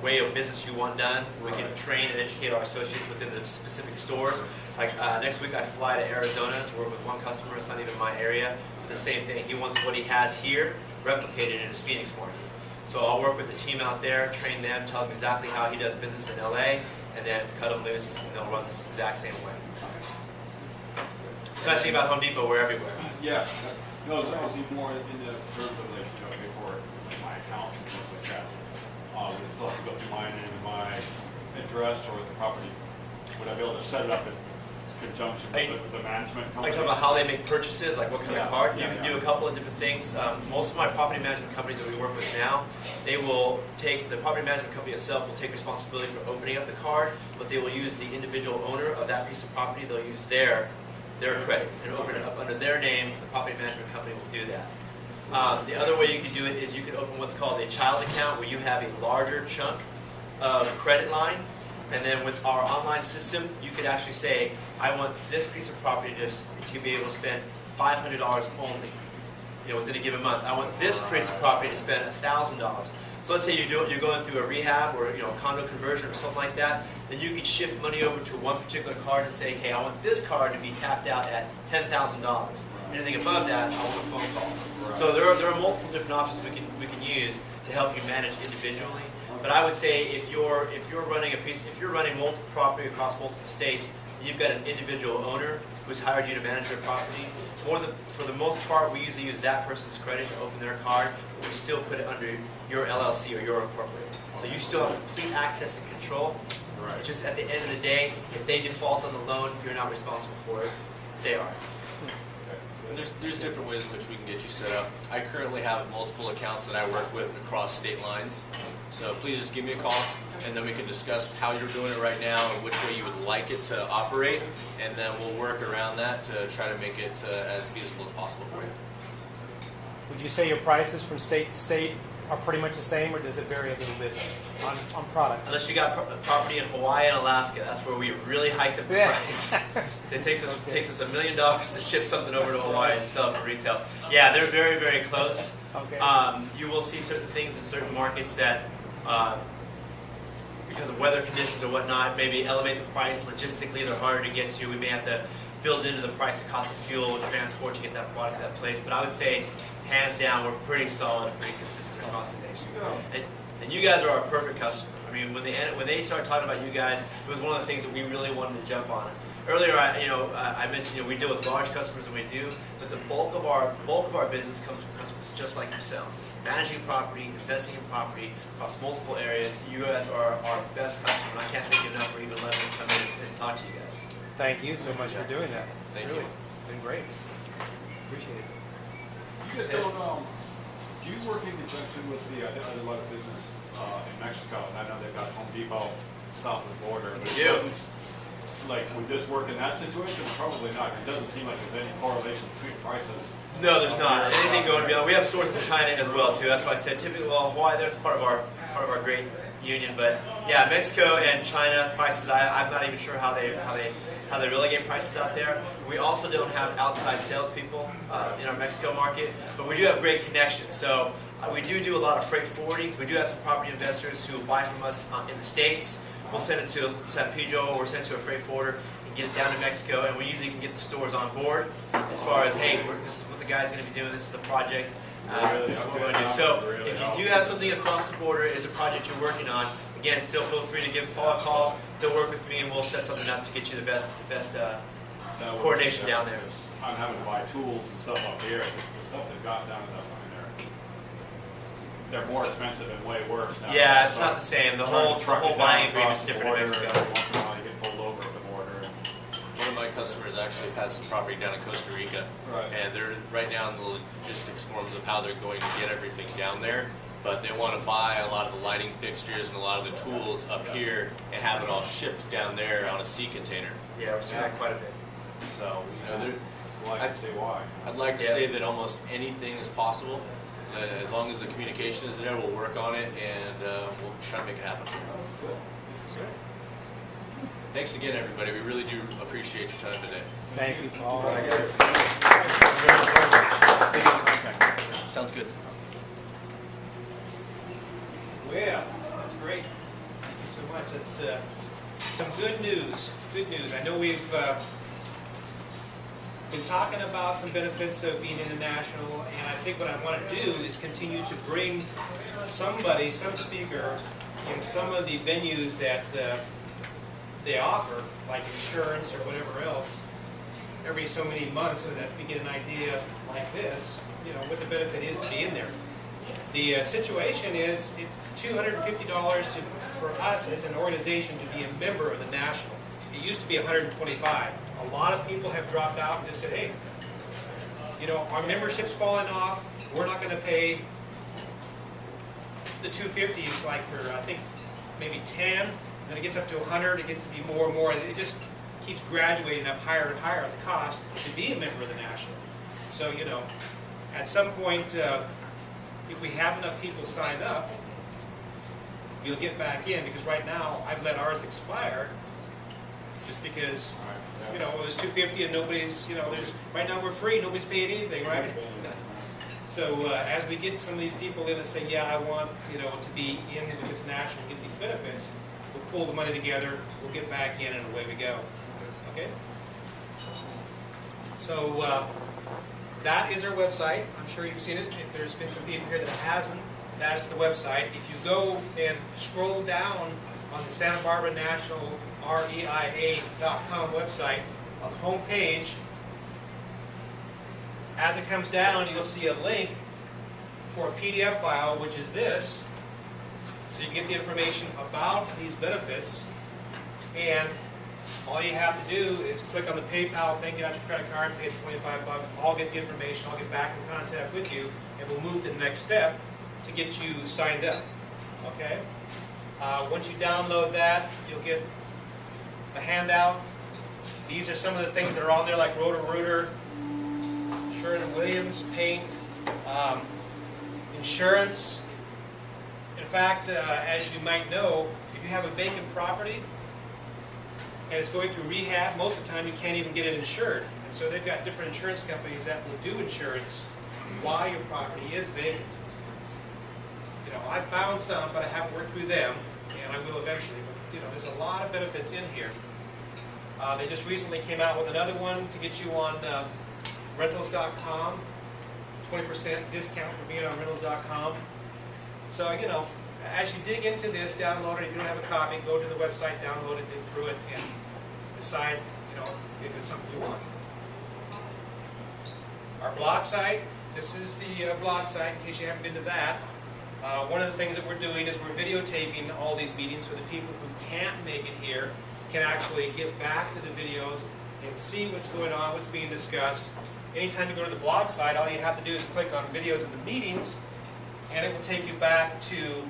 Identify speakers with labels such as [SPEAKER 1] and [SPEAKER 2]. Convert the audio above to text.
[SPEAKER 1] way of business you want done. We can train and educate our associates within the specific stores. Like next week I fly to Arizona to work with one customer. It's not even my area. But the same thing. He wants what he has here replicated in his Phoenix market. So I'll work with the team out there, train them, tell them exactly how he does business in LA, and then cut them loose, and they'll run this exact same way. So nice thing about Home Depot, we're everywhere.
[SPEAKER 2] Yeah. No, so I was even more in the terms of like, before my account and things like that. Would it still have to go through my name and my address or the property? Would I be able to set it up in conjunction with the management company?
[SPEAKER 1] Are you talking about how they make purchases, like what kind of card? You can do a couple of different things. Most of my property management companies that we work with now, they will take, the property management company itself will take responsibility for opening up the card, but they will use the individual owner of that piece of property. They'll use their credit and open it up under their name. The property management company will do that. The other way you can do it is you can open what's called a child account, where you have a larger chunk of credit line. And then with our online system, you could actually say, I want this piece of property to be able to spend $500 only, within a given month. I want this piece of property to spend $1,000. So let's say you're going through a rehab or condo conversion or something like that. Then you could shift money over to one particular card and say, okay, I want this card to be tapped out at $10,000. Anything above that, I want a phone call. Right. So there are multiple different options we can use to help you manage individually. But I would say if you're running multiple property across multiple states, and you've got an individual owner who's hired you to manage their property, for the most part, we usually use that person's credit to open their card, but we still put it under your LLC or your incorporated. So you still have complete access and control. Right. It's just at the end of the day, if they default on the loan, you're not responsible for it. They are.
[SPEAKER 3] There's different ways in which we can get you set up. I currently have multiple accounts that I work with across state lines. So please just give me a call, and then we can discuss how you're doing it right now and which way you would like it to operate, and then we'll work around that to try to make it as feasible as possible for you.
[SPEAKER 4] Would you say your prices from state to state are pretty much the same, or does it vary a little bit on products?
[SPEAKER 1] Unless you got property in Hawaii and Alaska, that's where we really hiked up the price. It takes us $1 million to ship something over to Hawaii and sell it for retail. Yeah, they're very, very close.
[SPEAKER 4] Okay.
[SPEAKER 1] You will see certain things in certain markets that, because of weather conditions or whatnot, maybe elevate the price. Logistically, they're harder to get to. We may have to build into the price the cost of fuel and transport to get that product to that place. But I would say, hands down, we're pretty solid and pretty consistent across the nation. And you guys are our perfect customer. I mean, when they started talking about you guys, it was one of the things that we really wanted to jump on. Earlier, I mentioned we deal with large customers, and we do, but the bulk of our business comes from customers just like yourselves, managing property, investing in property across multiple areas. You guys are our best customer, and I can't thank you enough for even letting us come in and talk to you guys.
[SPEAKER 4] Thank you so much for doing that.
[SPEAKER 3] Thank
[SPEAKER 4] you.
[SPEAKER 3] It's
[SPEAKER 4] been great. Appreciate it.
[SPEAKER 2] You guys don't, do you work in conjunction with the, I did a lot of business in Mexico, and I know they've got Home Depot south of the border.
[SPEAKER 1] We do.
[SPEAKER 2] Like, would this work in that situation? Probably not. It doesn't seem like there's any correlation between prices.
[SPEAKER 1] No, there's not. Anything going beyond. We have stores in China as well too. That's why I said typically, well, Hawaii, that's part of our great union. But yeah, Mexico and China prices. I'm not even sure how they relegate prices out there. We also don't have outside salespeople in our Mexico market, but we do have great connections. So we do a lot of freight forwarding. We do have some property investors who buy from us in the States. We'll send it to San Pedro or send it to a freight forwarder and get it down to Mexico, and we usually can get the stores on board as far as, hey, this is what the guy's going to be doing, this is the project, this is what we're going to do. So if you do have something across the border, is a project you're working on, again, still feel free to give Paul a call. They'll work with me, and we'll set something up to get you the best coordination down there.
[SPEAKER 2] I'm having to buy tools and stuff up here. The stuff they've got down in they're more expensive and way worse now.
[SPEAKER 1] Yeah, it's not the same. The whole buying agreement's different in Mexico.
[SPEAKER 2] Every once in a while you get pulled over at the border.
[SPEAKER 3] One of my customers actually has some property down in Costa Rica, and they're right now in the logistics forms of how they're going to get everything down there. But they want to buy a lot of the lighting fixtures and a lot of the tools up here and have it all shipped down there on a sea container.
[SPEAKER 1] Yeah, we're seeing that quite a bit.
[SPEAKER 3] So,
[SPEAKER 2] I'd
[SPEAKER 3] like to say that almost anything is possible. As long as the communication is there, we'll work on it, and we'll try to make it happen. Thanks again, everybody. We really do appreciate your time today.
[SPEAKER 4] Thank you, Paul.
[SPEAKER 3] Sounds good.
[SPEAKER 4] Well, that's great. It's some good news. Good news. I know we've been talking about some benefits of being international, and I think what I want to do is continue to bring somebody, some speaker, in some of the venues that they offer, like insurance or whatever else, every so many months, so that we get an idea like this, you know, what the benefit is to be in there. The situation is, it's $250 for us as an organization to be a member of the National. It used to be $125. A lot of people have dropped out and just said, hey, you know, our membership's falling off, we're not going to pay the $250. It's like for, I think, maybe 10, then it gets up to 100, it gets to be more and more. It just keeps graduating up higher and higher the cost to be a member of the National. So, you know, at some point, if we have enough people sign up, you'll get back in, because right now I've let ours expire just because, you know, it was $250 and nobody's, you know, right now we're free, nobody's paying anything, right? So as we get some of these people in and say, yeah, I want, you know, to be in with this National, get these benefits, we'll pull the money together, we'll get back in, and away we go. Okay? So that is our website. I'm sure you've seen it. If there's been some people here that hasn't, that's the website. If you go and scroll down on the Santa Barbara National REIA.com website, on the home page, as it comes down, you'll see a link for a PDF file, which is this, so you can get the information about these benefits, and all you have to do is click on the PayPal thing, get out your credit card, pay $25. I'll get the information, I'll get back in contact with you, and we'll move to the next step to get you signed up. Okay? Once you download that, you'll get a handout. These are some of the things that are on there, like Roto-Rooter, Sherwin-Williams, paint, insurance. In fact, as you might know, if you have a vacant property and it's going through rehab, most of the time you can't even get it insured. And so they've got different insurance companies that will do insurance while your property is vacant. You know, I found some, but I haven't worked through them, and I will eventually. But, you know, there's a lot of benefits in here. They just recently came out with another one to get you on rentals.com, 20% discount for being on rentals.com. So, you know, as you dig into this, download it. If you don't have a copy, go to the website, download it, dig through it, and decide, you know, if it's something you want. Our blog site, this is the blog site, in case you haven't been to that. One of the things that we're doing is we're videotaping all these meetings so that people who can't make it here can actually get back to the videos and see what's going on, what's being discussed. Anytime you go to the blog site, all you have to do is click on videos of the meetings, and it will take you back to